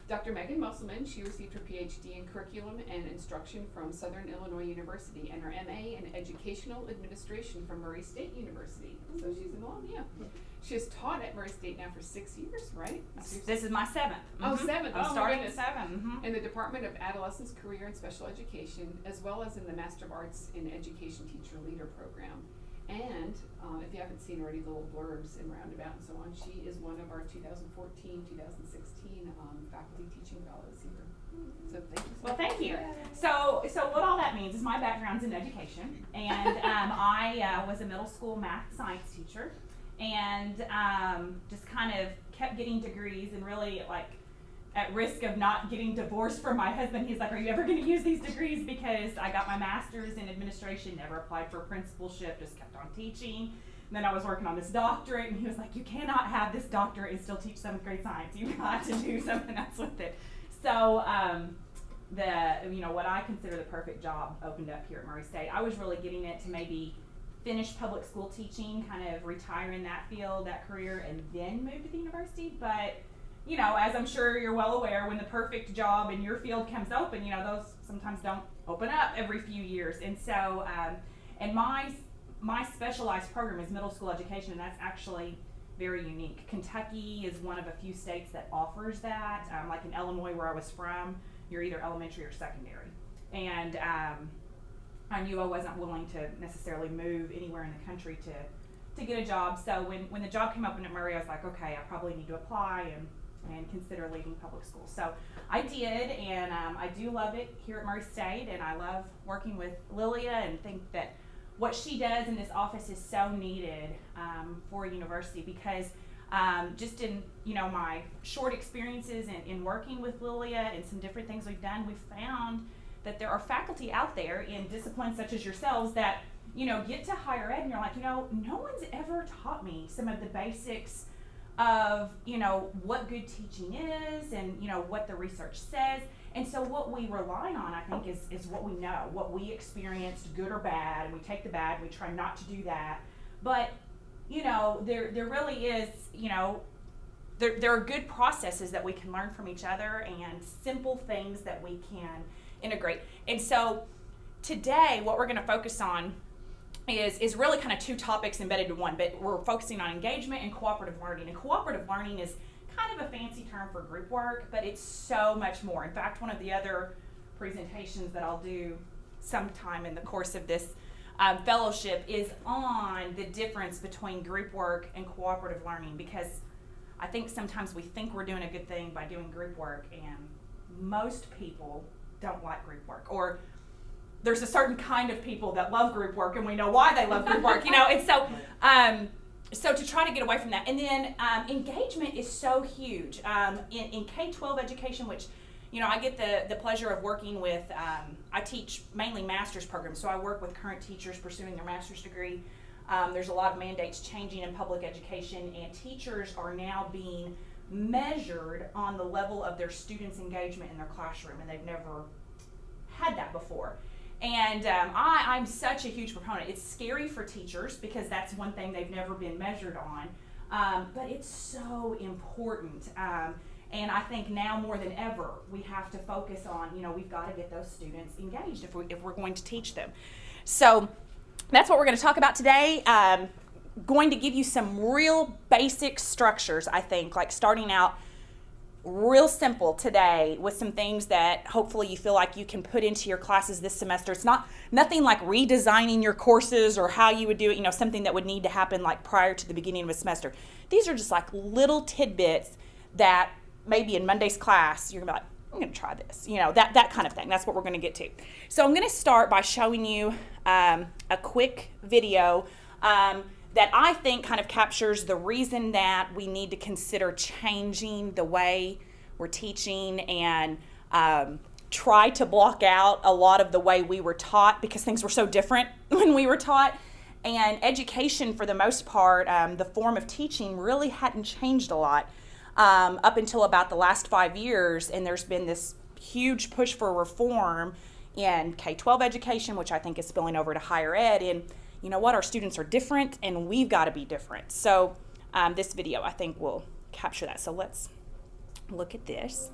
Dr. Meagan Musselman, she received her PhD in Curriculum and Instruction from Southern Illinois University and her MA in Educational Administration from Murray State University. So she's in alum, yeah. She has taught at Murray State now for 6 years, right? This is my 7th. Oh, 7th. I'm oh, starting my at goodness. 7. In the Department of Adolescence, Career, and Special Education, as well as in the Master of Arts in Education Teacher Leader Program. And if you haven't seen already the little blurbs in Roundabout and so on, she is one of our 2014-2016 faculty teaching fellows here. So thank you so Well, much. thank you. So what all that means is my background's in education, and I was a middle school math science teacher, and just kind of kept getting degrees, and really like at risk of not getting divorced from my husband. He's like, are you ever going to use these degrees? Because I got my master's in administration, never applied for a principalship, just kept on teaching. And then I was working on this doctorate, and he was like, you cannot have this doctorate and still teach 7th grade science. You've got to do something else with it. So what I consider the perfect job opened up here at Murray State. I was really getting it to maybe finish public school teaching, kind of retire in that field, that career, and then move to the university. But you know, as I'm sure you're well aware, when the perfect job in your field comes open, you know, those sometimes don't open up every few years. And so, and my specialized program is middle school education, and that's actually very unique. Kentucky is one of a few states that offers that. Like in Illinois, where I was from, you're either elementary or secondary. And I knew I wasn't willing to necessarily move anywhere in the country to get a job. So when the job came open at Murray, I was like, okay, I probably need to apply and consider leaving public school. So I did, and I do love it here at Murray State, and I love working with Lilia, and think that what she does in this office is so needed for a university, because just in my short experiences in working with Lilia and some different things we've done, we've found that there are faculty out there in disciplines such as yourselves that get to higher ed, and you're like, no one's ever taught me some of the basics of what good teaching is, and what the research says. And so what we rely on, I think, is what we know, what we experienced, good or bad, and we take the bad, we try not to do that. But there really is, there are good processes that we can learn from each other, and simple things that we can integrate. And so today what we're going to focus on is really kind of 2 topics embedded in one, but we're focusing on engagement and cooperative learning. And cooperative learning is kind of a fancy term for group work, but it's so much more. In fact, one of the other presentations that I'll do sometime in the course of this fellowship is on the difference between group work and cooperative learning, because I think sometimes we think we're doing a good thing by doing group work, and most people don't like group work, or there's a certain kind of people that love group work, and we know why they love group work, and so so to try to get away from that. And then engagement is so huge in K-12 education, which I get the pleasure of working with. I teach mainly master's programs, so I work with current teachers pursuing their master's degree. There's a lot of mandates changing in public education, and teachers are now being measured on the level of their students' engagement in their classroom, and they've never had that before. And I'm such a huge proponent. It's scary for teachers, because that's one thing they've never been measured on, but it's so important. And I think now more than ever, we have to focus on, we've got to get those students engaged if we're going to teach them. So that's what we're going to talk about today. Going to give you some real basic structures, I think, like starting out real simple today with some things that hopefully you feel like you can put into your classes this semester. It's nothing like redesigning your courses or how you would do it, something that would need to happen like prior to the beginning of a semester. These are just like little tidbits that maybe in Monday's class you're gonna be like, I'm gonna try this, that kind of thing. That's what we're gonna get to. So I'm gonna start by showing you a quick video that I think kind of captures the reason that we need to consider changing the way we're teaching, and try to block out a lot of the way we were taught, because things were so different when we were taught. And education, for the most part, the form of teaching really hadn't changed a lot up until about the last 5 years, and there's been this huge push for reform in K-12 education, which I think is spilling over to higher ed. And you know what? Our students are different, and we've got to be different. So this video, I think, will capture that. So let's look at this.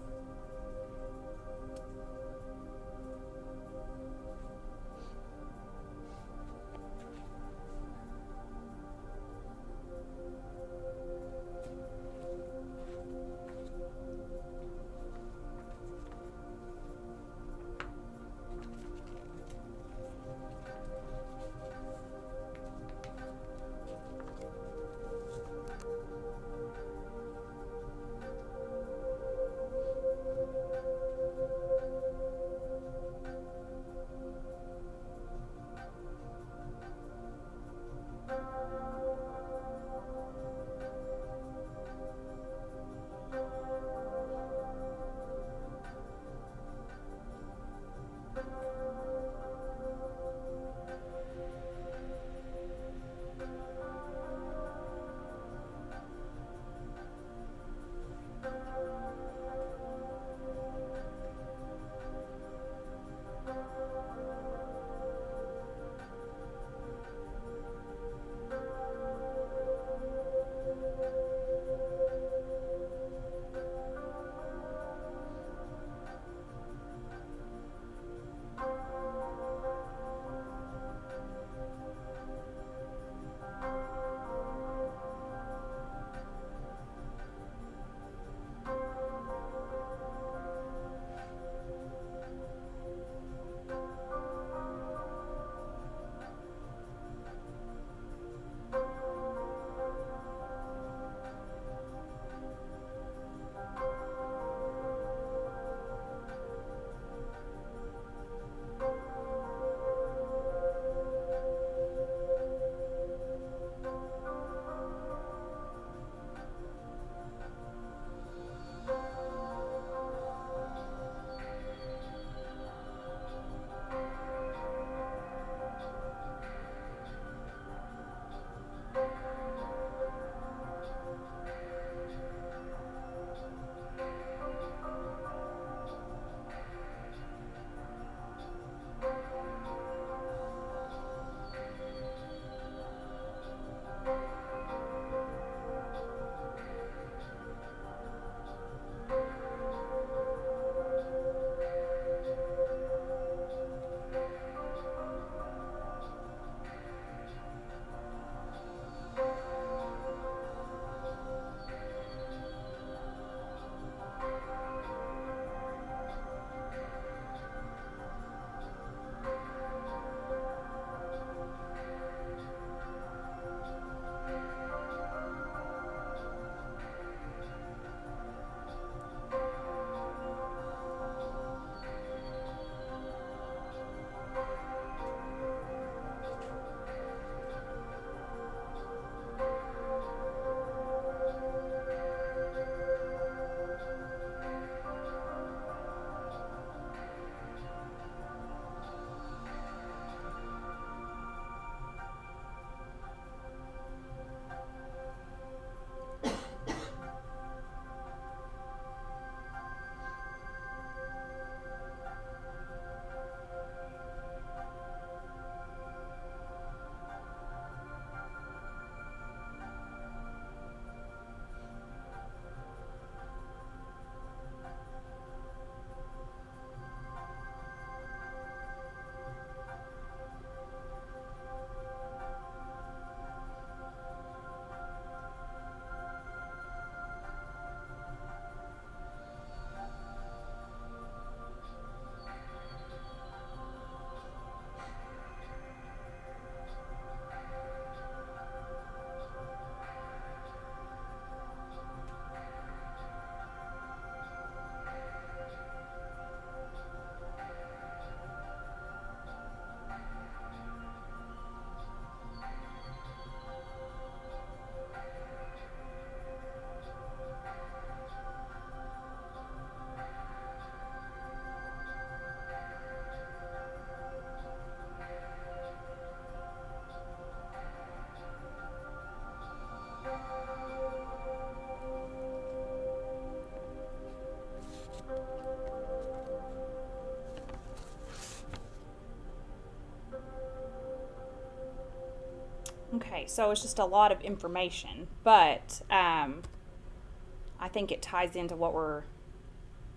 Okay, so it's just a lot of information, but I think it ties into what we're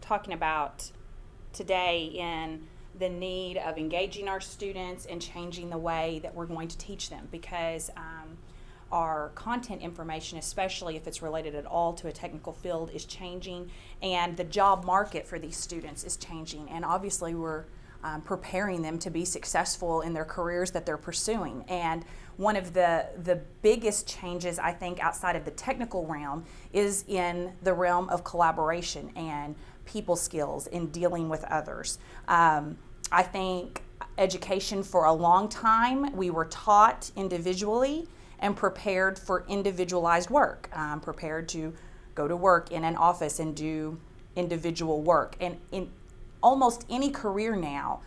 talking about today in the need of engaging our students and changing the way that we're going to teach them, because our content information, especially if it's related at all to a technical field, is changing, and the job market for these students is changing, and obviously we're preparing them to be successful in their careers that they're pursuing. And one of the biggest changes, I think, outside of the technical realm is in the realm of collaboration and people skills in dealing with others. I think education, for a long time, we were taught individually and prepared for individualized work, prepared to go to work in an office and do individual work. And in almost any career now,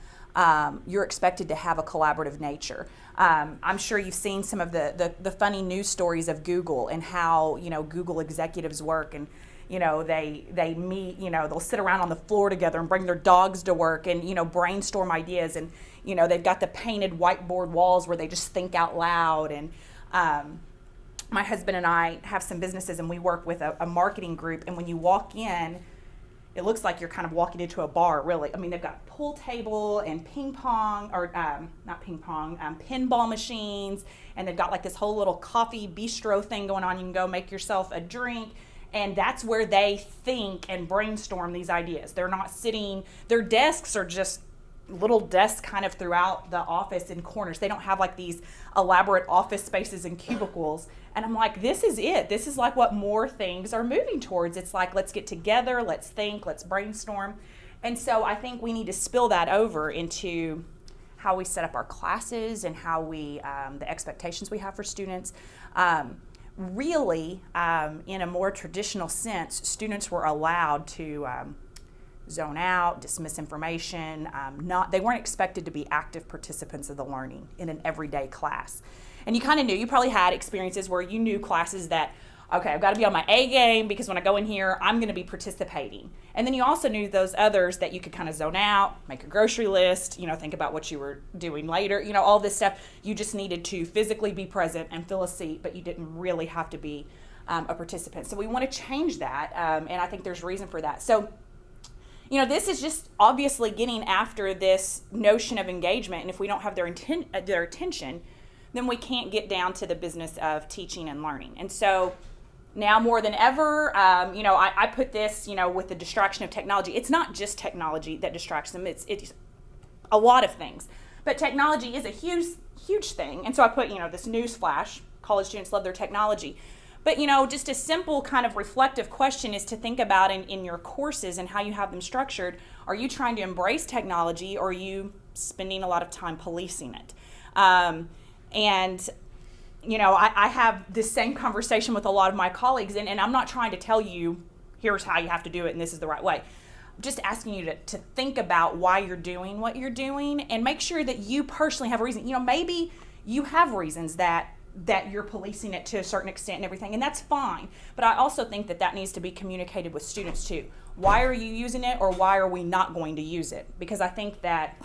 you're expected to have a collaborative nature. I'm sure you've seen some of the funny news stories of Google and how, Google executives work, and they meet, they'll sit around on the floor together and bring their dogs to work and brainstorm ideas, and they've got the painted whiteboard walls where they just think out loud. And my husband and I have some businesses, and we work with a marketing group, and when you walk in, it looks like you're kind of walking into a bar, really. I mean, they've got a pool table and ping pong, or not ping pong, pinball machines, and they've got like this whole little coffee bistro thing going on. You can go make yourself a drink, and that's where they think and brainstorm these ideas. They're not sitting, their desks are just little desks kind of throughout the office in corners. They don't have like these elaborate office spaces and cubicles. And I'm like, this is it. This is like what more things are moving towards. It's like, let's get together, let's think, let's brainstorm. And so I think we need to spill that over into how we set up our classes and how we, the expectations we have for students. Really, in a more traditional sense, students were allowed to zone out, dismiss information. They weren't expected to be active participants of the learning in an everyday class. And you kind of knew, you probably had experiences where you knew classes that, okay, I've got to be on my A game because when I go in here, I'm going to be participating. And then you also knew those others that you could kind of zone out, make a grocery list, think about what you were doing later, all this stuff. You just needed to physically be present and fill a seat, but you didn't really have to be a participant. So we want to change that, and I think there's reason for that. So this is just obviously getting after this notion of engagement, and if we don't have their attention, then we can't get down to the business of teaching and learning. And so now more than ever, I put this, with the distraction of technology. It's not just technology that distracts them. It's a lot of things. But technology is a huge thing. And so I put, this news flash, college students love their technology. But, just a simple kind of reflective question is to think about in your courses and how you have them structured. Are you trying to embrace technology, or are you spending a lot of time policing it? I have this same conversation with a lot of my colleagues, and I'm not trying to tell you, here's how you have to do it and this is the right way. I'm just asking you to think about why you're doing what you're doing, and make sure that you personally have a reason. Maybe you have reasons that you're policing it to a certain extent and everything, and that's fine. But I also think that needs to be communicated with students too. Why are you using it, or why are we not going to use it? Because I think that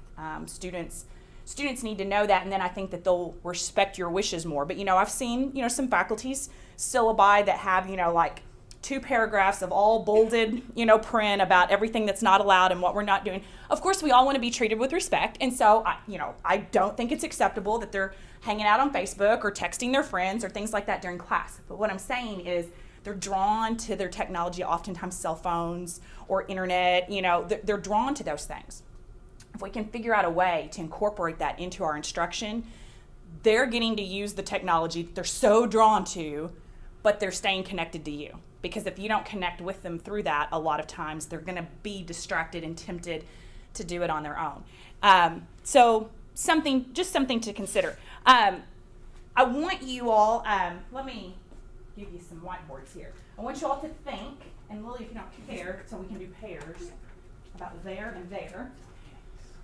students need to know that, and then I think that they'll respect your wishes more. But I've seen some faculty's syllabi that have like 2 paragraphs of all bolded print about everything that's not allowed and what we're not doing. Of course, we all want to be treated with respect, and so I don't think it's acceptable that they're hanging out on Facebook or texting their friends or things like that during class. But what I'm saying is they're drawn to their technology, oftentimes cell phones or internet. They're drawn to those things. If we can figure out a way to incorporate that into our instruction, they're getting to use the technology that they're so drawn to, but they're staying connected to you. Because if you don't connect with them through that, a lot of times they're going to be distracted and tempted to do it on their own. So something to consider. I want you all, let me give you some whiteboards here. I want you all to think, and Lily, if you don't care, so we can do pairs, about there and there.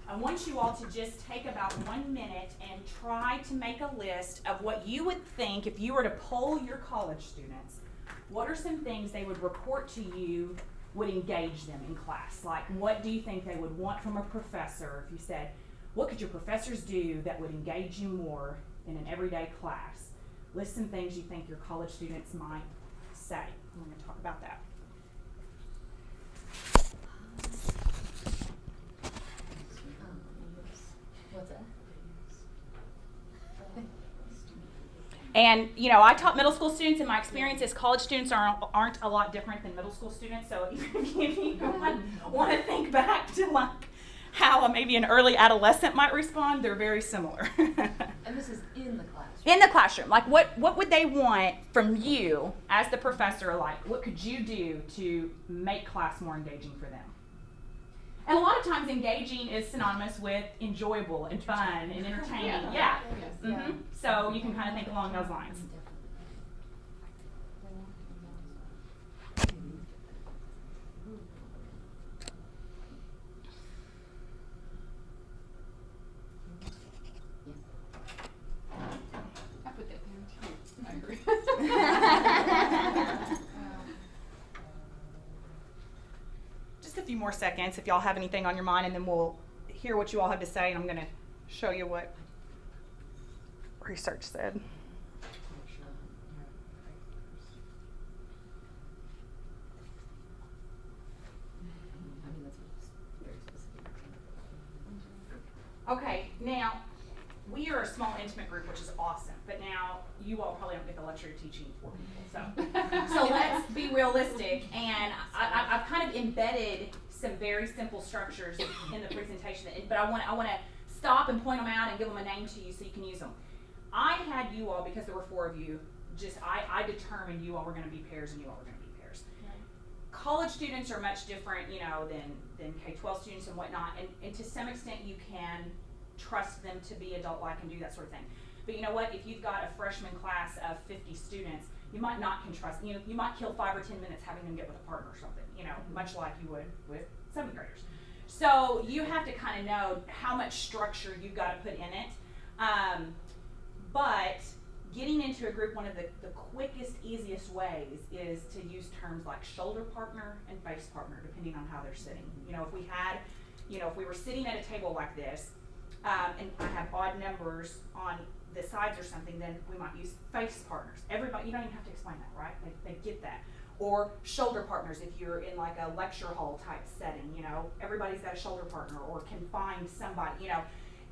I want you all to just take about 1 minute and try to make a list of what you would think if you were to poll your college students. What are some things they would report to you would engage them in class? Like, what do you think they would want from a professor? If you said, what could your professors do that would engage you more in an everyday class? list some things you think your college students might say. We're going to talk about that. What's that? And, you know, I taught middle school students, and my experience is college students aren't a lot different than middle school students. So if you want to think back to like how maybe an early adolescent might respond, they're very similar. And this is in the classroom. In the classroom, like what would they want from you as the professor? Like, what could you do to make class more engaging for them? And a lot of times engaging is synonymous with enjoyable and fun and entertaining. Yeah. Yes. Mm-hmm. So you can kind of think along those lines. I put that down too. I agree. Just a few more seconds if y'all have anything on your mind, and then we'll hear what you all have to say, and I'm going to show you what research said. I mean, that's very specific. Okay, now we are a small, intimate group, which is awesome. But now you all probably don't get the luxury of teaching 4 people. So let's be realistic. And I've kind of embedded some very simple structures in the presentation. But I want to stop and point them out and give them a name to you so you can use them. I had you all, because there were 4 of you, I determined you all were going to be pairs and you all were going to be pairs. College students are much different, you know, than K-12 students and whatnot, and to some extent you can trust them to be adult-like and do that sort of thing. But you know what? If you've got a freshman class of 50 students, you might not can trust. You know, you might kill 5 or 10 minutes having them get with a partner or something. You know, much like you would with 7th graders. So you have to kind of know how much structure you've got to put in it. But getting into a group, one of the quickest, easiest ways is to use terms like shoulder partner and face partner, depending on how they're sitting. You know, if we were sitting at a table like this, and I have odd numbers on the sides or something, then we might use face partners. Everybody, you don't even have to explain that, right? They get that. Or shoulder partners if you're in like a lecture hall type setting, you know, everybody's got a shoulder partner or can find somebody, you know,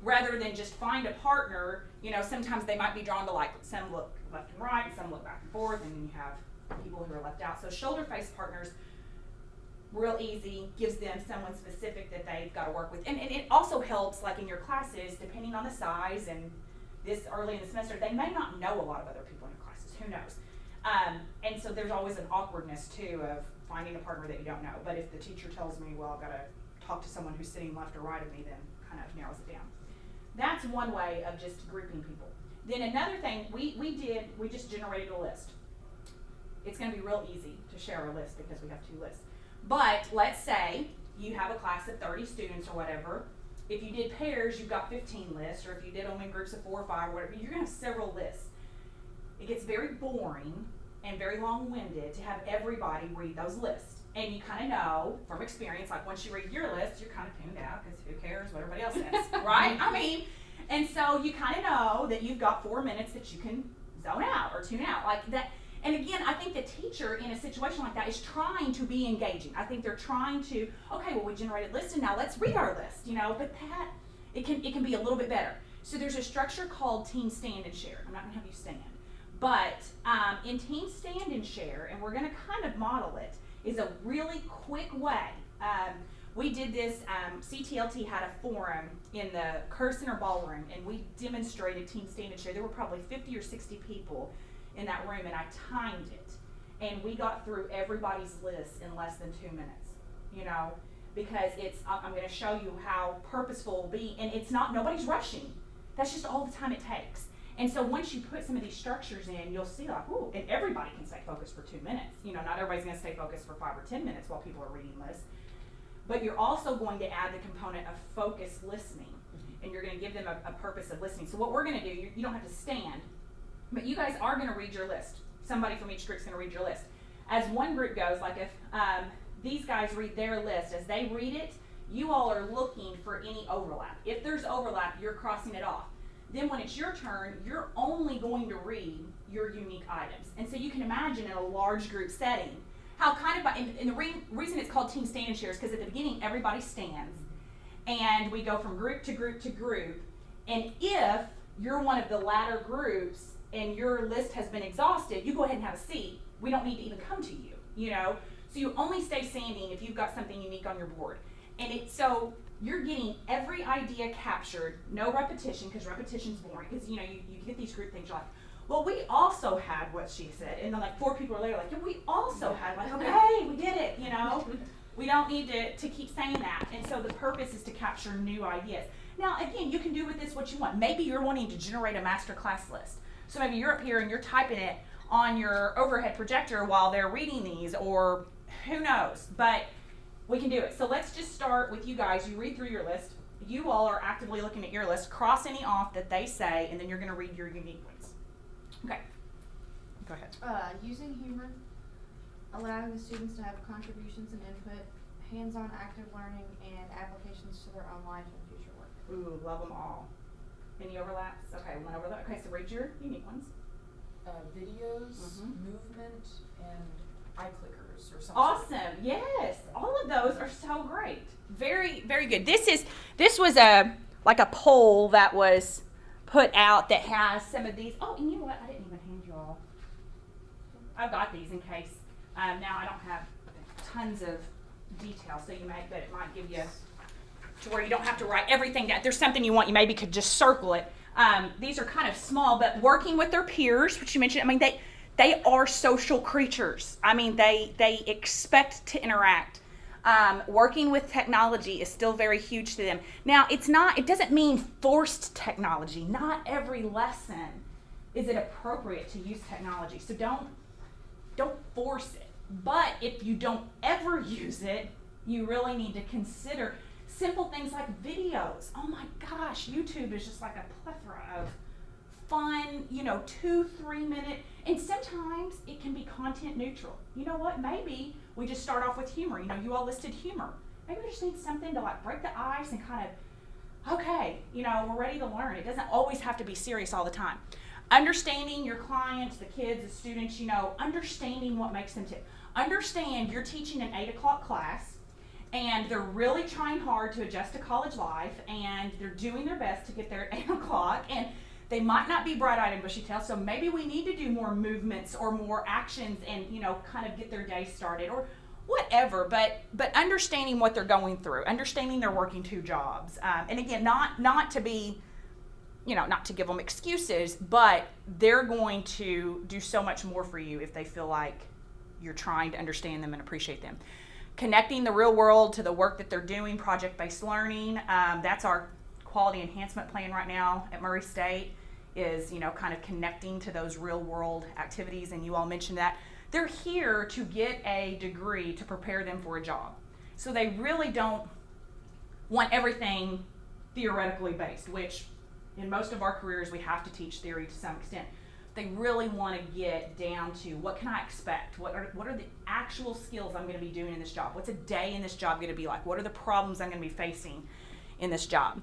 rather than just find a partner, you know, sometimes they might be drawn to like, some look left and right, and some look back and forth, and then you have people who are left out. So shoulder face partners, real easy, gives them someone specific that they've got to work with. And it also helps, like in your classes, depending on the size, and this early in the semester, they may not know a lot of other people in your classes, who knows? And so there's always an awkwardness too of finding a partner that you don't know. But if the teacher tells me, well, I've got to talk to someone who's sitting left or right of me, then kind of narrows it down. That's one way of just grouping people. Then another thing we just generated a list. It's going to be real easy to share a list because we have 2 lists. But let's say you have a class of 30 students or whatever. If you did pairs, you've got 15 lists, or if you did them in groups of 4 or 5 or whatever, you're going to have several lists. It gets very boring and very long-winded to have everybody read those lists. And you kind of know from experience, like once you read your list, you're kind of tuned out because who cares what everybody else says, right? I mean, and so you kind of know that you've got 4 minutes that you can zone out or tune out like that. And again, I think the teacher in a situation like that is trying to be engaging. I think they're trying to, okay, well, we generated lists and now let's read our list, you know, but that, it can be a little bit better. So there's a structure called team stand and share. I'm not gonna have you stand. But in team stand and share, and we're gonna kind of model it, is a really quick way. We did this, CTLT had a forum in the Curve Center ballroom, and we demonstrated team stand and share. There were probably 50 or 60 people in that room, and I timed it. And we got through everybody's list in less than 2 minutes, you know, because I'm gonna show you how purposeful it will be, and it's not, nobody's rushing. That's just all the time it takes. And so once you put some of these structures in, you'll see like, ooh, and everybody can stay focused for 2 minutes. You know, not everybody's gonna stay focused for 5 or 10 minutes while people are reading lists. But you're also going to add the component of focused listening, and you're gonna give them a purpose of listening. So what we're gonna do, you don't have to stand, but you guys are gonna read your list. Somebody from each group's gonna read your list. As one group goes, like if these guys read their list, as they read it, you all are looking for any overlap. If there's overlap, you're crossing it off. then when it's your turn, you're only going to read your unique items. And so you can imagine in a large group setting, how kind of, and the reason it's called team stand and share is because at the beginning everybody stands, and we go from group to group to group, and if you're one of the latter groups and your list has been exhausted, you go ahead and have a seat. We don't need to even come to you, you know? So you only stay standing if you've got something unique on your board. And so you're getting every idea captured, no repetition, because repetition's boring, because you know, you get these group things, you're like, well, we also had what she said, and then like 4 people are later, like, yeah, we also had, like, okay, we did it, you know? We don't need to keep saying that. And so the purpose is to capture new ideas. Now, again, you can do with this what you want. Maybe you're wanting to generate a master class list. So maybe you're up here and you're typing it on your overhead projector while they're reading these, or who knows, but we can do it. So let's just start with you guys. You read through your list. You all are actively looking at your list. Cross any off that they say, and then you're going to read your unique ones. Okay. Go ahead. Using humor, allowing the students to have contributions and input, hands-on active learning, and applications to their own life and future work. Ooh, love them all. Any overlaps? Okay, one over that. Okay, so read your unique ones. Videos, movement, and eye clickers or something. Awesome. Yes, all of those are so great. Very, very good. This was a poll that was put out that has some of these. Oh, and you know what? I didn't even hand you all. I've got these in case. Now I don't have tons of detail, so you might, but it might give you to where you don't have to write everything down. If there's something you want, you maybe could just circle it. These are kind of small, but working with their peers, which you mentioned, I mean, they are social creatures. I mean, they expect to interact. Working with technology is still very huge to them. Now, it doesn't mean forced technology. Not every lesson is it appropriate to use technology. So don't force it. But if you don't ever use it, you really need to consider simple things like videos. Oh my gosh, YouTube is just like a plethora of fun, 2-3 minute, and sometimes it can be content neutral. You know what? Maybe we just start off with humor. You all listed humor. Maybe we just need something to like break the ice and kind of, okay, we're ready to learn. It doesn't always have to be serious all the time. Understanding your clients, the kids, the students, understanding what makes them tick. Understand you're teaching an 8 o'clock class, and they're really trying hard to adjust to college life, and they're doing their best to get there at 8 o'clock, and they might not be bright-eyed and bushy-tailed, so maybe we need to do more movements or more actions and, kind of get their day started or whatever, but understanding what they're going through, understanding they're working 2 jobs. And again, not to be, not to give them excuses, but they're going to do so much more for you if they feel like you're trying to understand them and appreciate them. Connecting the real world to the work that they're doing, project-based learning, that's our quality enhancement plan right now at Murray State is, kind of connecting to those real world activities, and you all mentioned that. They're here to get a degree to prepare them for a job. So they really don't want everything theoretically based, which in most of our careers we have to teach theory to some extent. They really want to get down to what can I expect? What are the actual skills I'm going to be doing in this job? What's a day in this job going to be like? What are the problems I'm going to be facing in this job?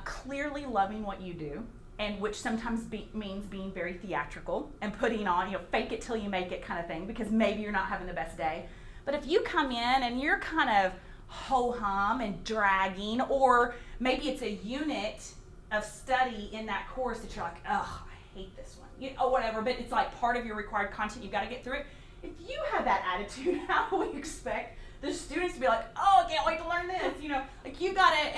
Clearly loving what you do, and which sometimes means being very theatrical and putting on, fake it till you make it kind of thing, because maybe you're not having the best day. But if you come in and you're kind of ho-hum and dragging, or maybe it's a unit of study in that course that you're like, ugh, I hate this one, or whatever, but it's like part of your required content, you've got to get through it. If you have that attitude, how do we expect the students to be like, oh, I can't wait to learn this, like you got it.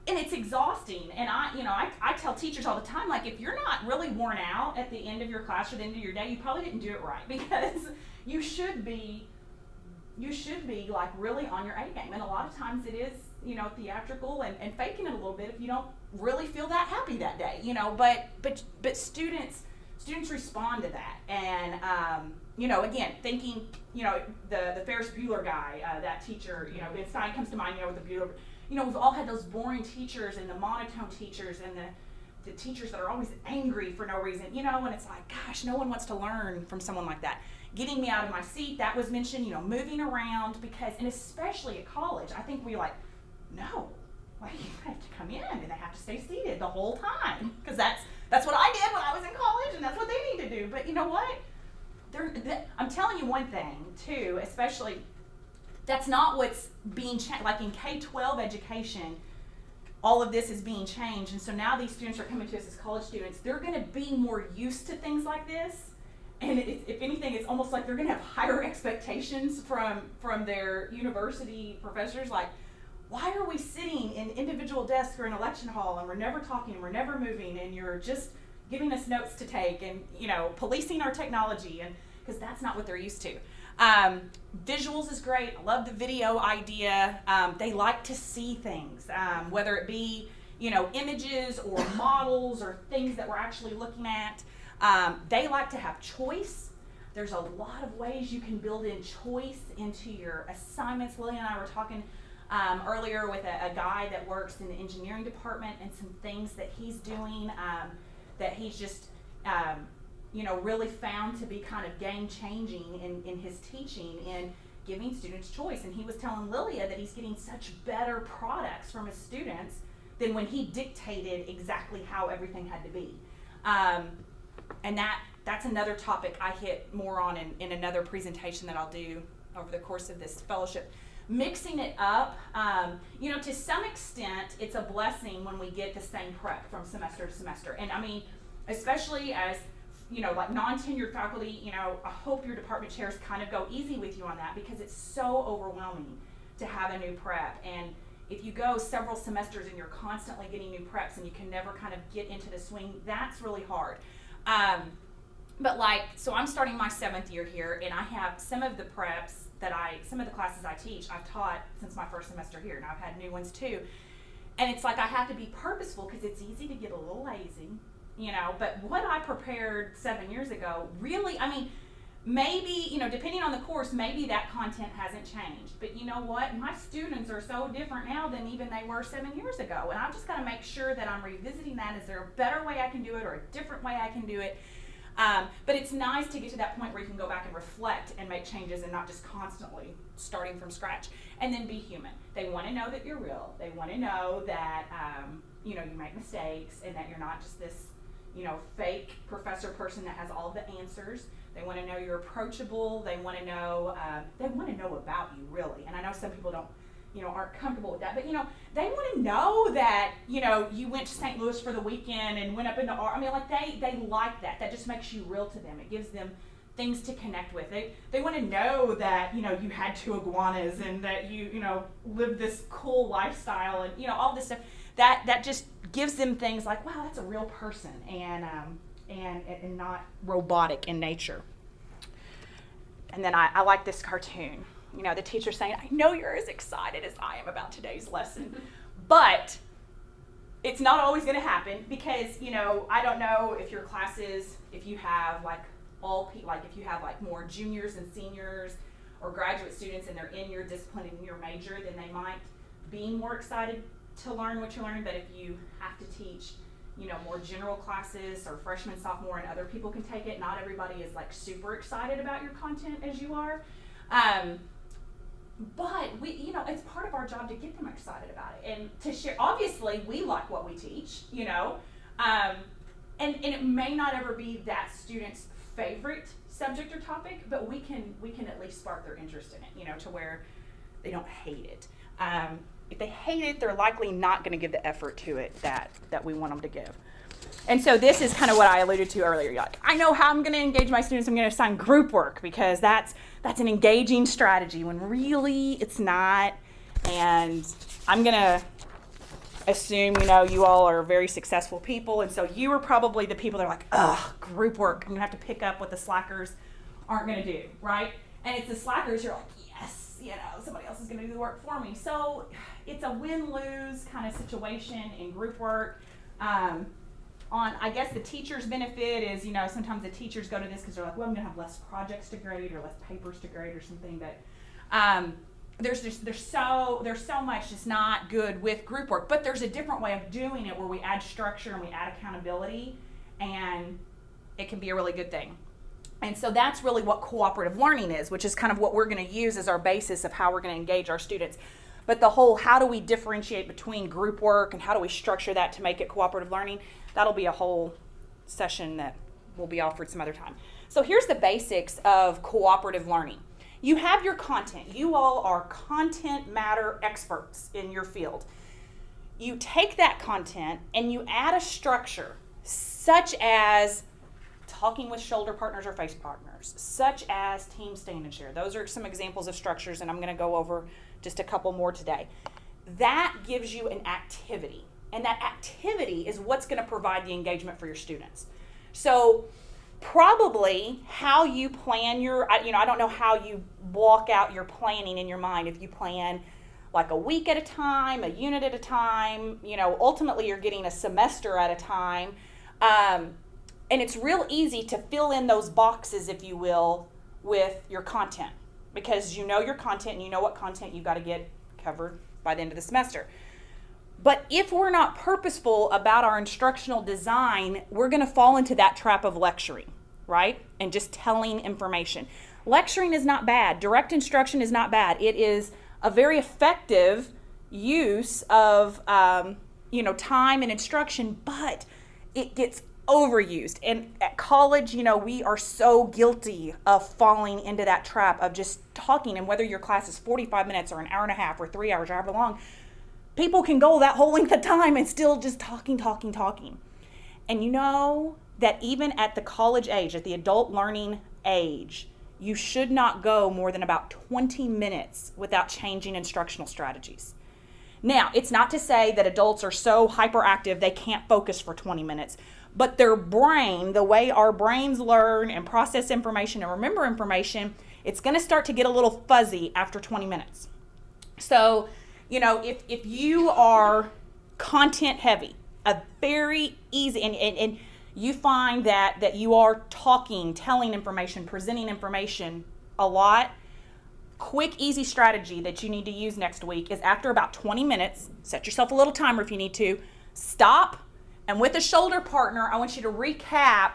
And it's exhausting. And I tell teachers all the time, like, if you're not really worn out at the end of your class or the end of your day, you probably didn't do it right, because you should be like really on your A game. And a lot of times it is, theatrical and faking it a little bit if you don't really feel that happy that day, but students respond to that. And, again, thinking, the Ferris Bueller guy, that teacher, Ben Stein comes to mind, with the Bueller, we've all had those boring teachers and the monotone teachers and the teachers that are always angry for no reason, and it's like, gosh, no one wants to learn from someone like that. Getting me out of my seat, that was mentioned, moving around, and especially at college, I think we no, Well, you have to come in and they have to stay seated the whole time, because that's what I did when I was in college, and that's what they need to do. But you know what? I'm telling you one thing too, especially that's not what's being changed. Like in K-12 education, all of this is being changed, and so now these students are coming to us as college students. They're going to be more used to things like this, and if anything, it's almost like they're going to have higher expectations from their university professors. Like, why are we sitting in individual desks or in a lecture hall, and we're never talking, and we're never moving, and you're just giving us notes to take, and policing our technology, and because that's not what they're used to. Visuals is great. I love the video idea. They like to see things, whether it be images or models or things that we're actually looking at. They like to have choice. There's a lot of ways you can build in choice into your assignments. Lily and I were talking earlier with a guy that works in the engineering department, and some things that he's doing that he's just really found to be kind of game-changing in his teaching and giving students choice. And he was telling Lilia that he's getting such better products from his students than when he dictated exactly how everything had to be. And that's another topic I hit more on in another presentation that I'll do over the course of this fellowship. Mixing it up, to some extent, it's a blessing when we get the same prep from semester to semester. And I mean, especially as like non-tenured faculty, I hope your department chairs kind of go easy with you on that, because it's so overwhelming to have a new prep. And if you go several semesters and you're constantly getting new preps and you can never kind of get into the swing, that's really hard. So I'm starting my 7th year here, and I have some of the preps some of the classes I teach, I've taught since my first semester here, and I've had new ones too. And it's like I have to be purposeful, because it's easy to get a little lazy. But what I prepared 7 years ago, really, I mean, maybe, depending on the course, maybe that content hasn't changed. But you know what? My students are so different now than even they were 7 years ago. And I've just got to make sure that I'm revisiting that. Is there a better way I can do it, or a different way I can do it? But it's nice to get to that point where you can go back and reflect and make changes, and not just constantly starting from scratch. And then be human. They want to know that you're real. They want to know that, you make mistakes, and that you're not just this fake professor person that has all the answers. They want to know you're approachable. They want to know about you, really. And I know some people aren't comfortable with that, but they want to know that you went to St. Louis for the weekend and went up into they like that. That just makes you real to them. It gives them things to connect with. They want to know that you had 2 iguanas, and that you lived this cool lifestyle, and all this stuff. That just gives them things like, wow, that's a real person, and not robotic in nature. And then I like this cartoon. The teacher saying, I know you're as excited as I am about today's lesson, but it's not always going to happen, because I don't know if your classes, if you have if you have more juniors and seniors or graduate students, and they're in your discipline and your major, then they might be more excited to learn what you're learning. But if you have to teach more general classes, or freshman, sophomore, and other people can take it, not everybody is super excited about your content as you are. But it's part of our job to get them excited about it, and to share. Obviously, we like what we teach, and it may not ever be that student's favorite subject or topic, but we can at least spark their interest in it, to where they don't hate it. If they hate it, they're likely not going to give the effort to it that we want them to give. And so this is kind of what I alluded to earlier. I know how I'm going to engage my students. I'm going to assign group work, because that's an engaging strategy, when really it's not. And I'm going to assume, you all are very successful people, and so you are probably the people that are like, ugh, group work. I'm going to have to pick up what the slackers aren't going to do, right? And it's the slackers who are like, yes, somebody else is going to do the work for me. So it's a win-lose kind of situation in group work. I guess the teacher's benefit is, sometimes the teachers go to this because they're like, well, I'm going to have less projects to grade or less papers to grade or something. But there's so much that's not good with group work. But there's a different way of doing it, where we add structure and we add accountability, and it can be a really good thing. And so that's really what cooperative learning is, which is kind of what we're going to use as our basis of how we're going to engage our students. But the whole how do we differentiate between group work and how do we structure that to make it cooperative learning, that'll be a whole session that will be offered some other time. So here's the basics of cooperative learning. You have your content. You all are content matter experts in your field. You take that content and you add a structure, such as talking with shoulder partners or face partners, such as team stand and share. Those are some examples of structures, and I'm going to go over just a couple more today. That gives you an activity, and that activity is what's going to provide the engagement for your students. So probably how you plan your, I don't know how you block out your planning in your mind. If you plan like a week at a time, a unit at a time, ultimately you're getting a semester at a time. And it's real easy to fill in those boxes, if you will, with your content, because you know your content and you know what content you've got to get covered by the end of the semester. But if we're not purposeful about our instructional design, we're going to fall into that trap of lecturing, right? And just telling information. Lecturing is not bad. Direct instruction is not bad. It is a very effective use of, time and instruction, but it gets overused. And at college, we are so guilty of falling into that trap of just talking. And whether your class is 45 minutes or an hour and a half or 3 hours, or however long, people can go that whole length of time and still just talking. And you know that even at the college age, at the adult learning age, you should not go more than about 20 minutes without changing instructional strategies. Now, it's not to say that adults are so hyperactive they can't focus for 20 minutes, but their brain, the way our brains learn and process information and remember information, it's going to start to get a little fuzzy after 20 minutes. So, if you are content heavy, a very easy, and you find that you are talking, telling information, presenting information a lot, quick, easy strategy that you need to use next week is after about 20 minutes, set yourself a little timer if you need to, stop, and with a shoulder partner, I want you to recap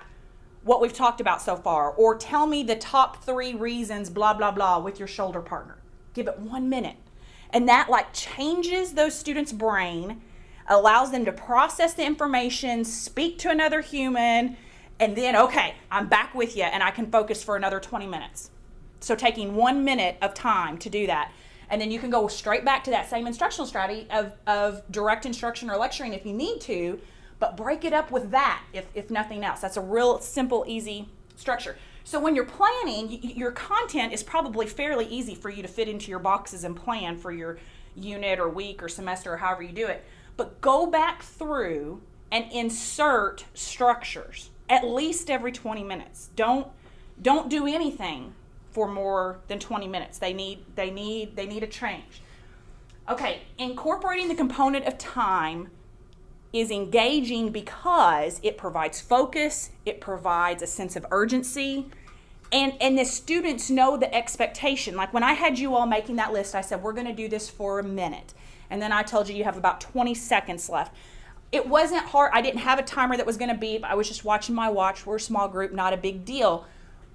what we've talked about so far, or tell me the top 3 reasons, blah, blah, blah, with your shoulder partner. Give it 1 minute. And that changes those students' brain, allows them to process the information, speak to another human, and then, okay, I'm back with you and I can focus for another 20 minutes. So taking 1 minute of time to do that. And then you can go straight back to that same instructional strategy of direct instruction or lecturing if you need to, but break it up with that if nothing else. That's a real simple, easy structure. So when you're planning, your content is probably fairly easy for you to fit into your boxes and plan for your unit or week or semester or however you do it. But go back through and insert structures at least every 20 minutes. Don't do anything for more than 20 minutes. They need a change. Okay, incorporating the component of time is engaging because it provides focus, it provides a sense of urgency, and the students know the expectation. Like when I had you all making that list, I said, we're going to do this for a minute. And then I told you have about 20 seconds left. It wasn't hard. I didn't have a timer that was going to beep. I was just watching my watch. We're a small group, not a big deal.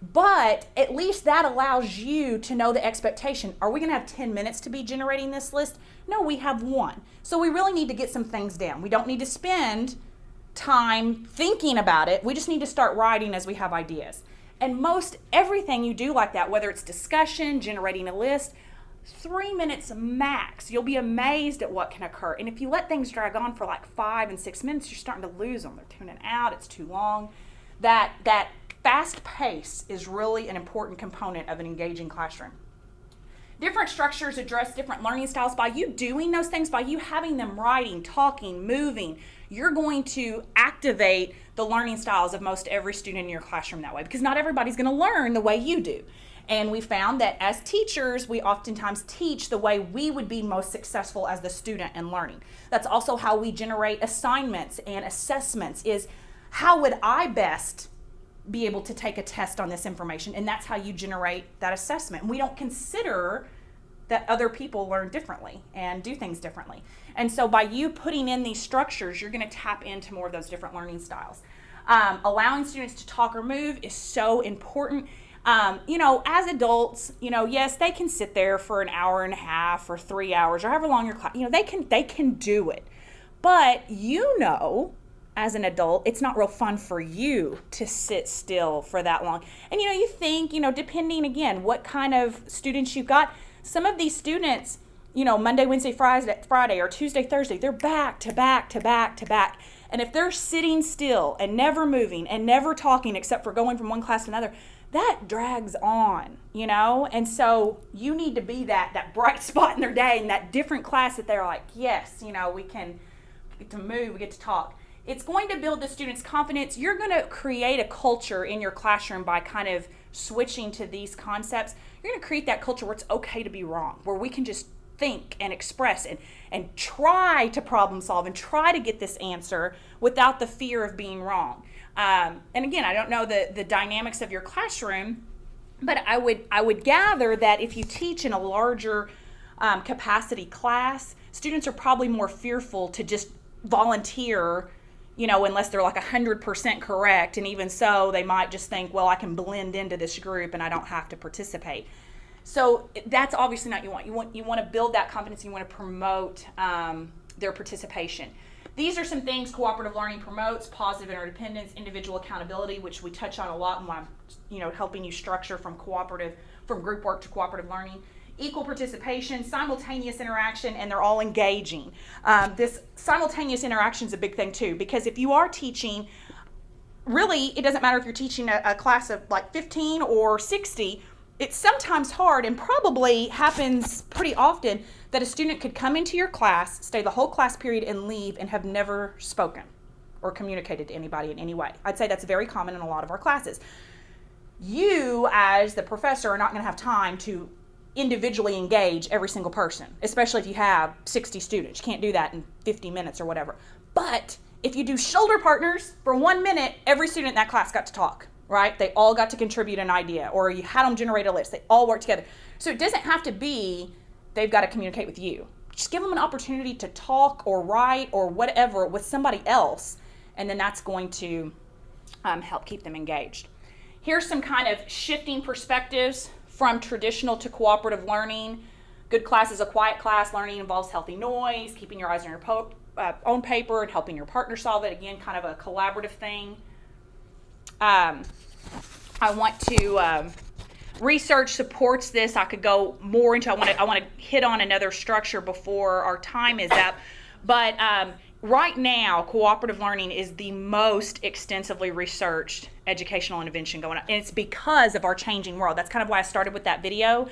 But at least that allows you to know the expectation. Are we going to have 10 minutes to be generating this list? No, we have 1. So we really need to get some things down. We don't need to spend time thinking about it. We just need to start writing as we have ideas. And most everything you do like that, whether it's discussion, generating a list, 3 minutes max. You'll be amazed at what can occur. And if you let things drag on for 5 and 6 minutes, you're starting to lose them. They're tuning out. It's too long. That fast pace is really an important component of an engaging classroom. Different structures address different learning styles. By you doing those things, by you having them writing, talking, moving, you're going to activate the learning styles of most every student in your classroom that way, because not everybody's going to learn the way you do. And we found that as teachers, we oftentimes teach the way we would be most successful as the student in learning. That's also how we generate assignments and assessments, is how would I best be able to take a test on this information? And that's how you generate that assessment. We don't consider that other people learn differently and do things differently. And so by you putting in these structures, you're going to tap into more of those different learning styles. Allowing students to talk or move is so important. As adults, yes, they can sit there for an hour and a half or 3 hours or however long your class, they can do it. But as an adult, it's not real fun for you to sit still for that long. And you think, depending again, what kind of students you've got, some of these students, Monday, Wednesday, Friday, or Tuesday, Thursday, they're back to back to back to back. And if they're sitting still and never moving and never talking except for going from one class to another, that drags on, And so you need to be that bright spot in their day in that different class that they're like, yes, we get to move, we get to talk. It's going to build the students' confidence. You're going to create a culture in your classroom by kind of switching to these concepts. You're going to create that culture where it's okay to be wrong, where we can just think and express and try to problem solve and try to get this answer without the fear of being wrong. And again, I don't know the dynamics of your classroom, but I would gather that if you teach in a larger capacity class, students are probably more fearful to just volunteer, unless they're like 100% correct. And even so, they might just think, well, I can blend into this group and I don't have to participate. So that's obviously not what you want. You want to build that confidence. You want to promote their participation. These are some things cooperative learning promotes: positive interdependence, individual accountability, which we touch on a lot when I'm, helping you structure from group work to cooperative learning. Equal participation, simultaneous interaction, and they're all engaging. This simultaneous interaction is a big thing too, because if you are teaching, really, it doesn't matter if you're teaching a class of like 15 or 60, it's sometimes hard and probably happens pretty often that a student could come into your class, stay the whole class period, and leave and have never spoken or communicated to anybody in any way. I'd say that's very common in a lot of our classes. You, as the professor, are not going to have time to individually engage every single person, especially if you have 60 students. You can't do that in 50 minutes or whatever. But if you do shoulder partners for 1 minute, every student in that class got to talk, right? They all got to contribute an idea, or you had them generate a list. They all work together. So it doesn't have to be they've got to communicate with you. Just give them an opportunity to talk or write or whatever with somebody else, and then that's going to help keep them engaged. Here's some kind of shifting perspectives from traditional to cooperative learning. Good class is a quiet class. Learning involves healthy noise, keeping your eyes on your own paper, and helping your partner solve it. Again, kind of a collaborative thing. I want to research supports this. I could go more into. I want to hit on another structure before our time is up. But right now, cooperative learning is the most extensively researched educational intervention going on. And it's because of our changing world. That's kind of why I started with that video.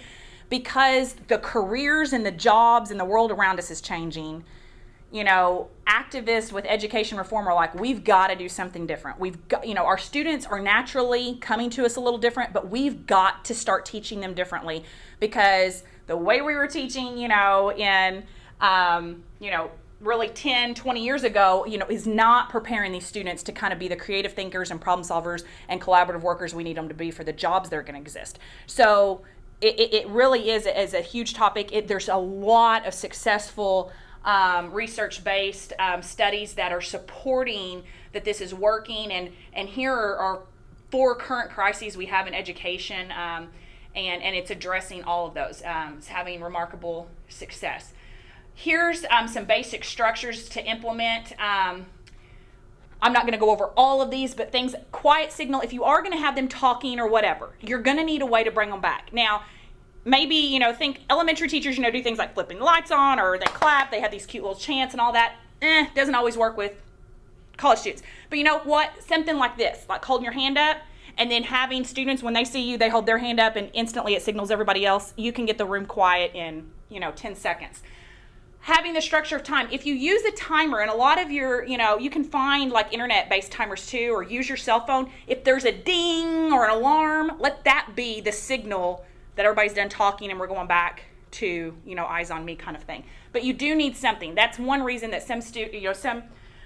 Because the careers and the jobs and the world around us is changing. Activists with education reform are like, we've got to do something different. We've got, our students are naturally coming to us a little different, but we've got to start teaching them differently, because the way we were teaching, really 10, 20 years ago, is not preparing these students to kind of be the creative thinkers and problem solvers and collaborative workers we need them to be for the jobs that are going to exist. So it really is a huge topic. There's a lot of successful research-based studies that are supporting that this is working, and here are 4 current crises we have in education, and it's addressing all of those. It's having remarkable success. Here's some basic structures to implement. I'm not going to go over all of these, but things, quiet signal, if you are going to have them talking or whatever, you're going to need a way to bring them back. Now, maybe, think elementary teachers, do things like flipping the lights on, or they clap, they have these cute little chants and all that. Doesn't always work with college students. But you know what? Something like this, like holding your hand up, and then having students, when they see you, they hold their hand up, and instantly it signals everybody else. You can get the room quiet in, 10 seconds. Having the structure of time. If you use a timer, and a lot of your, you can find like internet-based timers too, or use your cell phone. If there's a ding or an alarm, let that be the signal that everybody's done talking and we're going back to, eyes on me kind of thing. But you do need something. That's one reason that some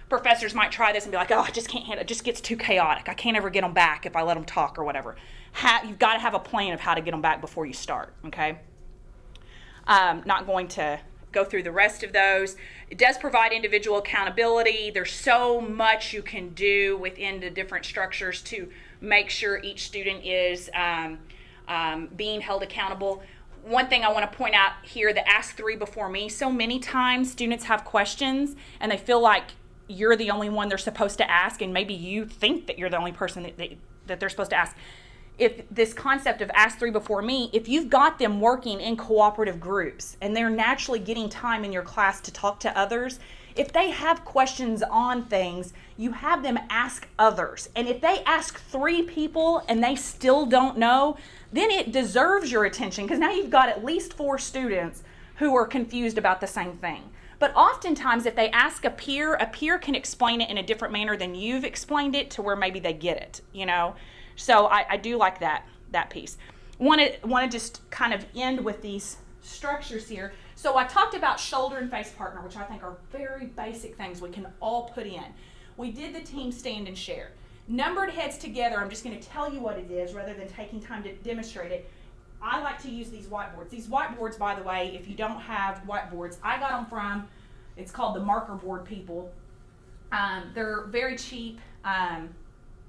professors might try this and be like, oh, I just can't handle it. It just gets too chaotic. I can't ever get them back if I let them talk or whatever. You've got to have a plan of how to get them back before you start, okay? Not going to go through the rest of those. It does provide individual accountability. There's so much you can do within the different structures to make sure each student is being held accountable. One thing I want to point out here, the ask three before me, so many times students have questions and they feel like you're the only one they're supposed to ask, and maybe you think that you're the only person that they're supposed to ask. If this concept of ask three before me, if you've got them working in cooperative groups and they're naturally getting time in your class to talk to others, if they have questions on things, you have them ask others. And if they ask 3 people and they still don't know, then it deserves your attention, because now you've got at least 4 students who are confused about the same thing. But oftentimes if they ask a peer can explain it in a different manner than you've explained it to where maybe they get it, you know. So I do like that piece. Want to just kind of end with these structures here. So I talked about shoulder and face partner, which I think are very basic things we can all put in. We did the team stand and share. Numbered heads together, I'm just going to tell you what it is rather than taking time to demonstrate it. I like to use these whiteboards. These whiteboards, by the way, if you don't have whiteboards, I got them from, it's called the Marker Board people. They're very cheap,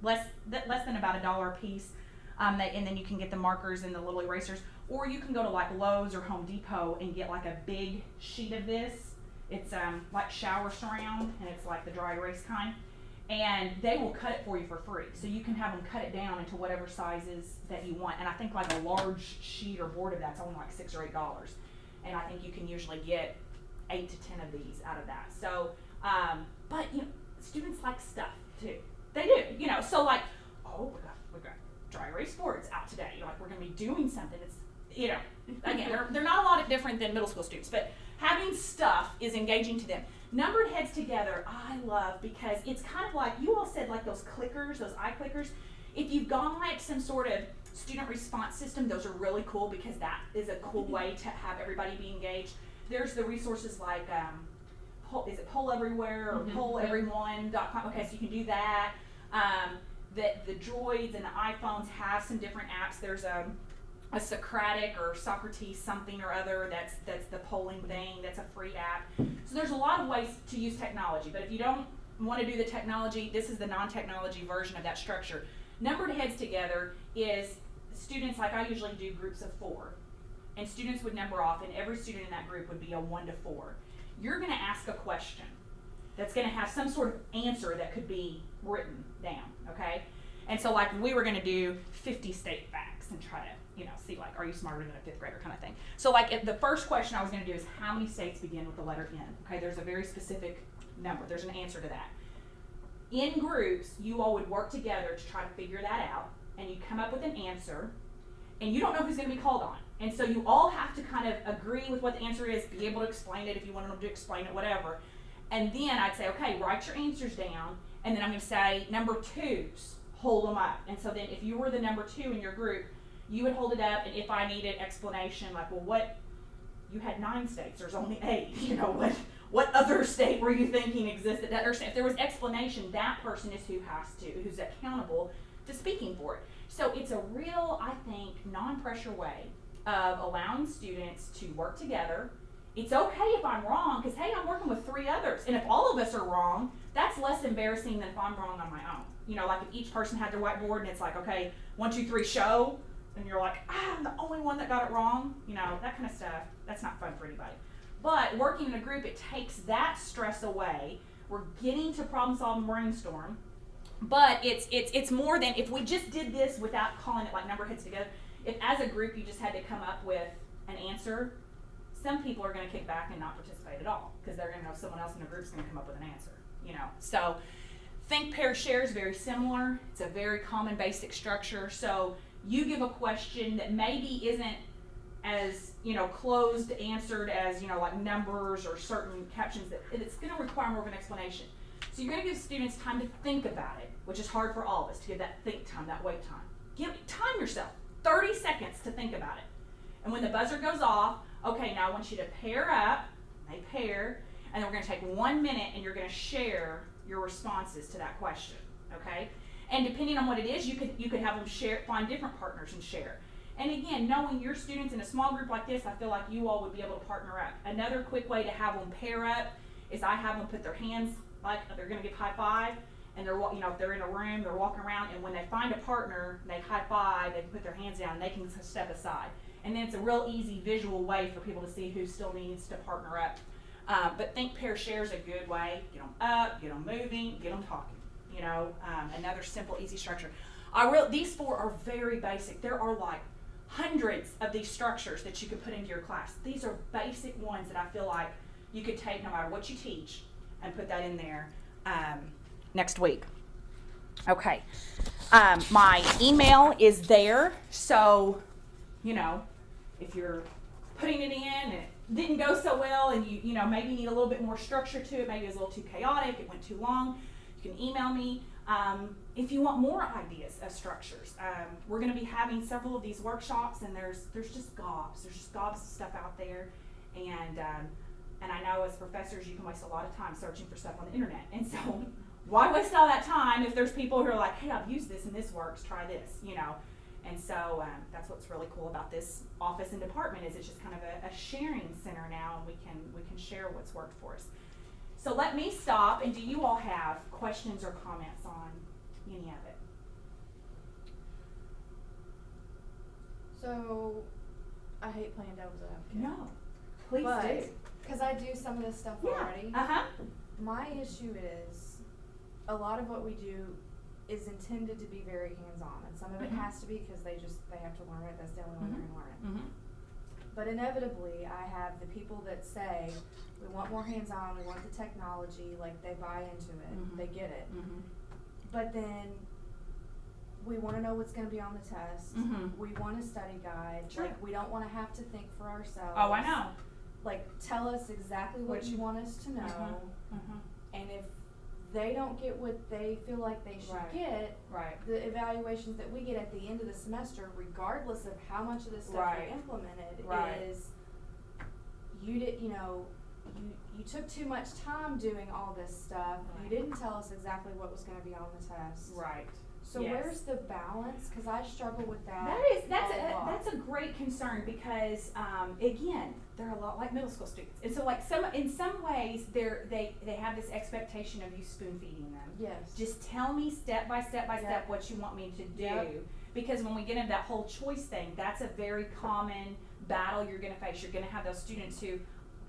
less than about $1 a piece, and then you can get the markers and the little erasers, or you can go to like Lowe's or Home Depot and get like a big sheet of this. It's like shower surround, and it's like the dry erase kind, and they will cut it for you for free. So you can have them cut it down into whatever sizes that you want, and I think like a large sheet or board of that's only like $6 or $8, and I think you can usually get 8 to 10 of these out of that. So, but you know, students like stuff too. They do, you know. So like, oh, we got dry erase boards out today. Like we're going to be doing something. It's, you know, again, they're not a lot different than middle school students, but having stuff is engaging to them. Numbered heads together, I love, because it's kind of like you all said, like those clickers, those eye clickers. If you've got some sort of student response system, those are really cool, because that is a cool way to have everybody be engaged. There's the resources like, is it Poll Everywhere or polleveryone.com? Okay, so you can do that. The Droids and the iPhones have some different apps. There's a Socratic or Socrates something or other that's the polling thing. That's a free app. So there's a lot of ways to use technology. But if you don't want to do the technology, this is the non-technology version of that structure. Numbered heads together is students, like I usually do groups of 4. And students would number off, and every student in that group would be a 1 to 4. You're going to ask a question that's going to have some sort of answer that could be written down, okay? And so like we were going to do 50 state facts and try to, you know, see like, are you smarter than a 5th grader kind of thing. So like if the first question I was going to do is how many states begin with the letter N, okay? There's a very specific number. There's an answer to that. In groups, you all would work together to try to figure that out, and you come up with an answer, and you don't know who's going to be called on. And so you all have to kind of agree with what the answer is, be able to explain it if you want them to explain it, whatever. And then I'd say, okay, write your answers down, and then I'm going to say number 2s, hold them up. And so then if you were the number 2 in your group, you would hold it up, and if I needed explanation, like, well, what, you had 9 states, there's only 8, you know, what other state were you thinking existed? Or if there was explanation, that person is who's accountable to speaking for it. So it's a real, I think, non-pressure way of allowing students to work together. It's okay if I'm wrong, because hey, I'm working with 3 others, and if all of us are wrong, that's less embarrassing than if I'm wrong on my own. You know, like if each person had their whiteboard and it's like, okay, 1, 2, 3, show, and you're like, I'm the only one that got it wrong. You know, that kind of stuff. That's not fun for anybody. But working in a group, it takes that stress away. We're getting to problem solve and brainstorm, but it's more than if we just did this without calling it like number heads together. If as a group you just had to come up with an answer, some people are going to kick back and not participate at all, because they're going to know someone else in the group is going to come up with an answer. You know, so think, pair, share is very similar. It's a very common basic structure. So you give a question that maybe isn't as, you know, closed answered as, you know, like numbers or certain captions, that it's going to require more of an explanation. So you're going to give students time to think about it, which is hard for all of us to give that think time, that wait time. Time yourself 30 seconds to think about it. And when the buzzer goes off, okay, now I want you to pair up. They pair, and then we're going to take 1 minute, and you're going to share your responses to that question, okay? And depending on what it is, you could have them share, find different partners and share. And again, knowing your students in a small group like this, I feel like you all would be able to partner up. Another quick way to have them pair up is I have them put their hands like they're going to give high five, and they're if they're in a room, they're walking around, and when they find a partner, they high five, they put their hands down, and they can step aside. And then it's a real easy visual way for people to see who still needs to partner up. But think pair share is a good way. Get them up, get them moving, get them talking. Another simple, easy structure. These 4 are very basic. There are like hundreds of these structures that you could put into your class. These are basic ones that I feel like you could take no matter what you teach and put that in there next week. Okay. My email is there, so if you're putting it in and it didn't go so well, and you maybe need a little bit more structure to it, maybe it was a little too chaotic, it went too long, you can email me. If you want more ideas of structures, we're going to be having several of these workshops, and there's just gobs of stuff out there, and I know as professors you can waste a lot of time searching for stuff on the internet, and so why waste all that time if there's people who are like, hey, I've used this and this works, try this, And so that's what's really cool about this office and department is it's just kind of a sharing center now, and we can share what's worked for us. So let me stop, and do you all have questions or comments on any of it? So, I hate playing devil's advocate. No, please but, do. Because I do some of this stuff Yeah. already. Uh-huh. My issue is a lot of what we do is intended to be very hands-on, and some of it Mhm. has to be because they have to learn it. That's the only way they're going to learn it. Mm-hmm. But inevitably, I have the people that say, we want more hands-on, we want the technology, like they buy into it, Mhm. they get it. Mm-hmm. But then we want to know what's going to be on the test. Mhm. We want a study guide. Sure. Like, we don't want to have to think for ourselves. Oh, I know. Like, tell us exactly what you want us to know. Mm-hmm. And if they don't get what they feel like they should Right. get, Right. the evaluations that we get at the end of the semester, regardless of how much of this stuff Right. we implemented, Right. is you took too much time doing all this stuff. Right. You didn't tell us exactly what was going to be on the test. Right. So Yes. where's the balance? Because I struggle with that. That's a great concern because again, they're a lot like middle school students, and so like in some ways they have this expectation of you spoon feeding them. Yes. Just tell me step by step Yep. what you want me to do. Yep. Because when we get into that whole choice thing, that's a very common battle you're going to face. You're going to have those students who,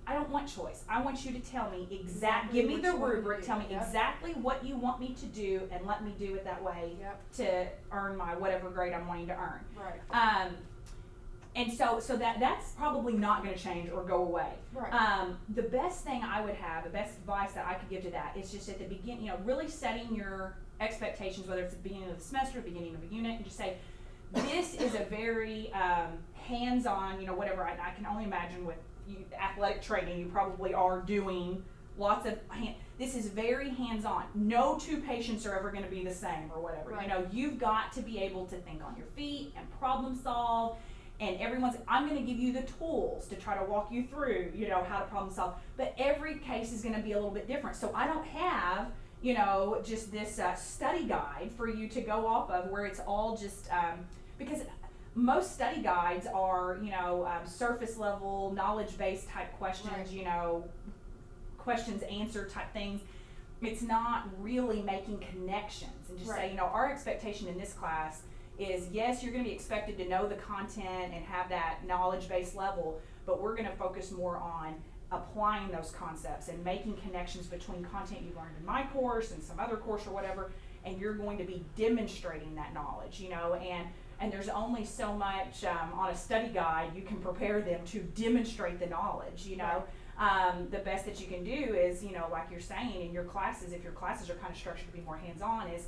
I don't want choice. I want you to tell me Exactly give me what the you want me to rubric, do. tell me Yep. exactly what you want me to do, and let me do it that way Yep. to earn my whatever grade I'm wanting to earn. Right. And so that's probably not going to change or go away. Right. The best thing I would have, the best advice that I could give to that is just at the beginning, really setting your expectations, whether it's at the beginning of the semester, the beginning of a unit, and just say, this is a very hands-on, whatever. I can only imagine with athletic training, you probably are doing lots of this is very hands-on. No two patients are ever going to be the same or whatever. Right. You've got to be able to think on your feet and problem solve. And I'm going to give you the tools to try to walk you through, how to problem solve. But every case is going to be a little bit different. So I don't have, just this study guide for you to go off of where it's all just, because most study guides are, surface level, knowledge-based type questions, Right. Questions, answer type things. It's not really making connections and just Right. say, our expectation in this class is, yes, you're going to be expected to know the content and have that knowledge-based level, but we're going to focus more on applying those concepts and making connections between content you learned in my course and some other course or whatever, and you're going to be demonstrating that knowledge, and there's only so much on a study guide you can prepare them to demonstrate the knowledge, Right. The best that you can do is, like you're saying, in your classes, if your classes are kind of structured to be more hands-on, is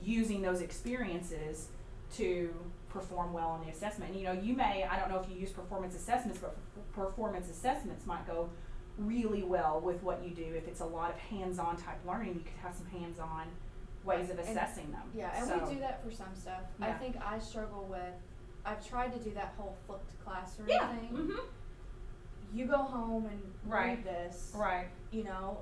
using those experiences to perform well on the assessment. And, you may, I don't know if you use performance assessments, but performance assessments might go really well with what you do. If it's a lot of hands-on type learning, you could have some hands-on ways of assessing them. Yeah, and So, we do that for some stuff. I Yeah. think I struggle with, I've tried to do that whole flipped classroom Yeah. thing. Mm-hmm. You go home and Right. read this, Right.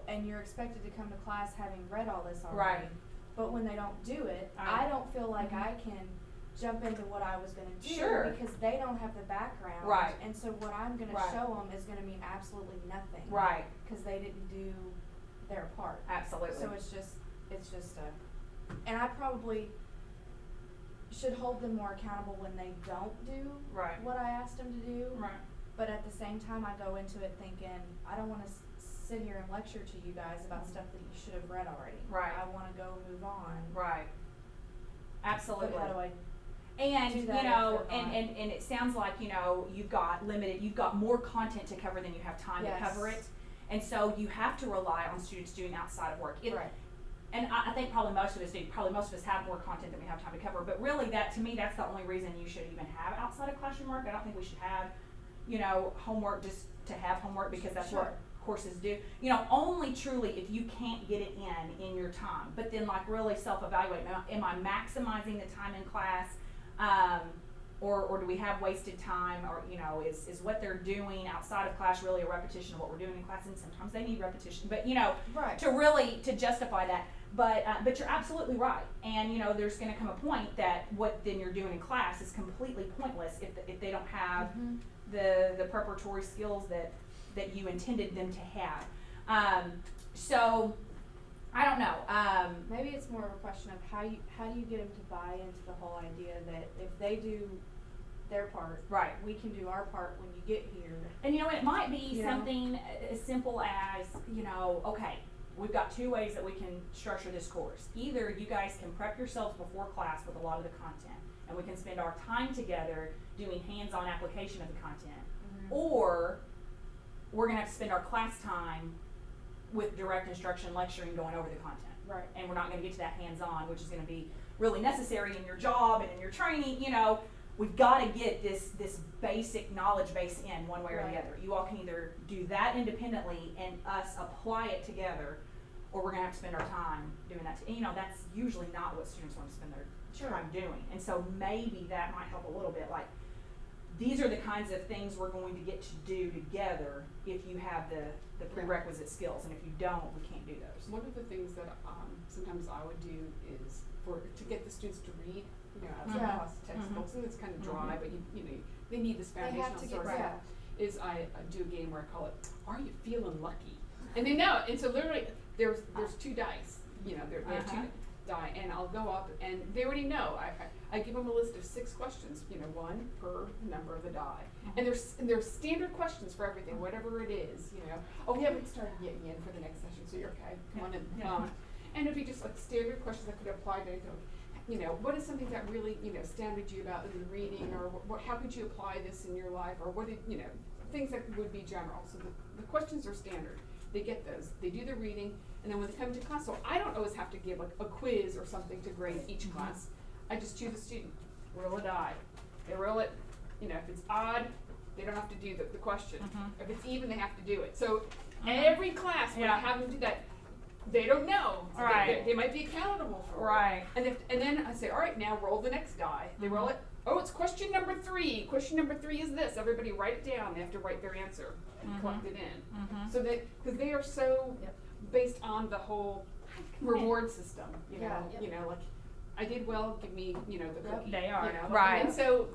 and you're expected to come to class having read all this already. Right. But when they don't do it, I- I don't feel like Mhm. I can jump into what I was going to do Sure. because they don't have the background. Right. And so what I'm going to Right. show them is going to mean absolutely nothing. Right. Because they didn't do their part. Absolutely. So it's just a and I probably should hold them more accountable when they don't do Right. what I asked them to do. Right. But at the same time, I go into it thinking, I don't want to sit here and lecture to you guys about stuff that you should have read already. Right. I want to go move on. Right. Absolutely. But how do I And, do you that know, if they're not? and it sounds like, you know, you've got more content to cover than you have time Yes. to cover it. And so you have to rely on students doing outside of work. Right. And I think probably most of us do. Probably most of us have more content than we have time to cover. But really, to me, that's the only reason you should even have outside of classroom work. I don't think we should have, you know, homework just to have homework because that's Sure. what courses do. You know, only truly if you can't get it in your time. But then, like, really self-evaluate. Am I maximizing the time in class? Or do we have wasted time? Or, you know, is what they're doing outside of class really a repetition of what we're doing in class? And sometimes they need repetition. But, you know, Right. to justify that. But you're absolutely right. And, you know, there's going to come a point that what then you're doing in class is completely pointless if they don't have Mhm. the preparatory skills that you intended them to have. So I don't know. Maybe it's more of a question of how do you get them to buy into the whole idea that if they do their part, Right. we can do our part when you get here. And, you know, it might be You know? something as simple as, you know, okay, we've got two ways that we can structure this course. Either you guys can prep yourselves before class with a lot of the content, and we can spend our time together doing hands-on application of the content, or we're gonna have to spend our class time with direct instruction, lecturing, going over the content. Right. And we're not gonna get to that hands-on, which is gonna be really necessary in your job and in your training. You know, we've gotta get this basic knowledge base in one way or the Right. other. You all can either do that independently and us apply it together, or we're gonna have to spend our time doing that. And, you know, that's usually not what students want to spend their time doing. And so maybe that might help a little bit. Like, these are the kinds of things we're going to get to do together if you have the prerequisite skills, and if you don't, we can't do those. One of the things that sometimes I would do is to get the students to read, you know, outside Yeah. class textbooks, and it's kind of dry, Mhm. but you know, they need this They have foundational to get sort of right. stuff. Is I do a game where I call it, "Are you feeling lucky?" And they know, and so literally there's two dice, you know, they have Uh-huh. two die, and I'll go up, and they already know. I give them a list of 6 questions, you know, 1 per number of the die, and there's standard questions for everything, whatever it is, you know. Oh, we haven't started yet for the next session, so you're okay. Come on in. Yeah. And it'd be just like standard questions that could apply to anything. You know, what is something that really, you know, astounded you about in the reading, or how could you apply this in your life, or what did, you know, things that would be general. So the questions are standard. They get those. They do the reading, and then when they come to class, so I don't always have to give like a quiz or something to grade each class. I just choose a student, roll a die. They roll it, you know, if it's odd, they don't have to do the question. If it's even, they have to do it. So every class, when I have them do that, they don't know. So Right. they might be accountable for Right. it. And then I say, all right, now roll the next die. They roll it. Oh, it's question number 3. Question number 3 is this. Everybody write it down. They have to write their answer and collect it in. So that, because they are so based on the whole reward system, you know, Yeah. you know, like I did well, give me, you know, the cookie. They are, you know? right. And so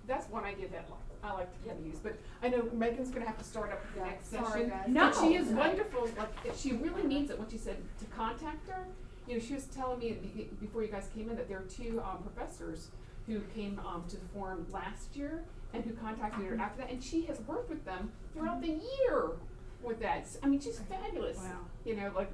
that's one idea that I like to use. But I know Megan's gonna have to start up the next Sorry, session. guys. No. But she is wonderful. Like she really means it when she said to contact her. You know, she was telling me before you guys came in that there are 2 professors who came to the forum last year and who contacted her after that, and she has worked with them throughout the year with that. I mean, she's fabulous. Wow. You know, like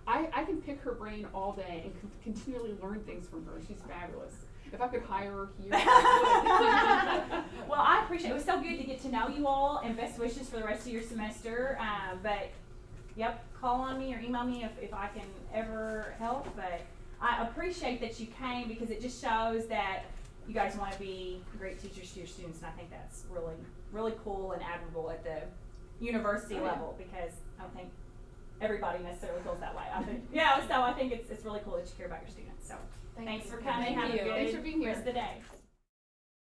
I can pick her brain all day and continually learn things from her. She's fabulous. If I could hire her here, I would. Well, I appreciate it. It was so good to get to know you all, and best wishes for the rest of your semester. But, yep, call on me or email me if I can ever help. But I appreciate that you came because it just shows that you guys want to be great teachers to your students, and I think that's really, really cool and admirable at the university level because I don't think everybody necessarily feels that way. I think, so I think it's really cool that you care about your students. So thanks for coming. Thank Have you. a good Thanks for being here. rest of the day.